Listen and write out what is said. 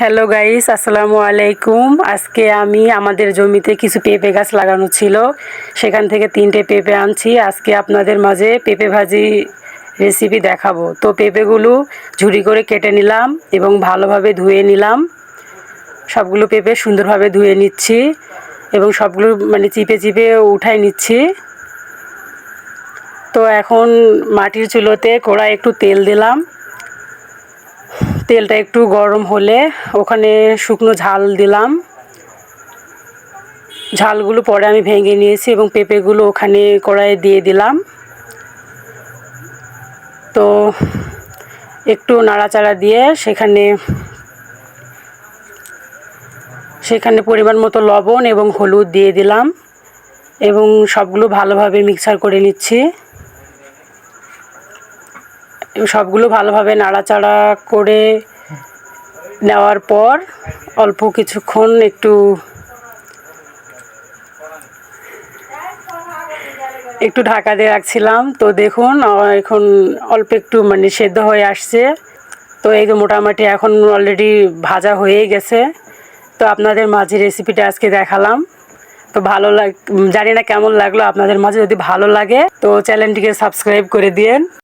Hello guys, আসসালামু আলাইকুম। আজকে আমি আমাদের জমিতে কিছু পেঁপে গাছ লাগানো ছিল, সেখান থেকে 3টে পেঁপে আনছি। আজকে আপনাদের মাঝে পেঁপে ভাজি রেসিপি দেখাবো। তো পেঁপেগুলো ঝুরি করে কেটে নিলাম এবং ভালোভাবে ধুয়ে নিলাম। সবগুলো পেঁপে সুন্দরভাবে ধুয়ে নিচ্ছি এবং সবগুলো চিপে চিপে উঠাই নিচ্ছি। তো এখন মাটির চুলোতে কড়াই একটু তেল দিলাম। তেলটা একটু গরম হলে ওখানে শুকনো ঝাল দিলাম। ঝালগুলো পরে আমি ভেঙে নিয়েছি এবং পেঁপেগুলো ওখানে কড়াইয়ে দিয়ে দিলাম। তো একটু নাড়াচাড়া দিয়ে সেখানে পরিমাণ মতো লবণ এবং হলুদ দিয়ে দিলাম এবং সবগুলো ভালোভাবে মিক্সার করে নিচ্ছি। সবগুলো ভালোভাবে নাড়াচাড়া করে নেওয়ার পর অল্প কিছুক্ষণ একটু ঢাকা দিয়ে রাখছিলাম। তো দেখুন এখন অল্প একটু সেদ্ধ হয়ে আসছে। তো এই তো মোটামুটি এখন অলরেডি ভাজা হয়েই গেছে। তো আপনাদের মাঝে রেসিপিটা আজকে দেখালাম। তো জানি না কেমন লাগলো আপনাদের মাঝে। যদি ভালো লাগে তো চ্যানেলটিকে সাবস্ক্রাইব করে দিয়েন।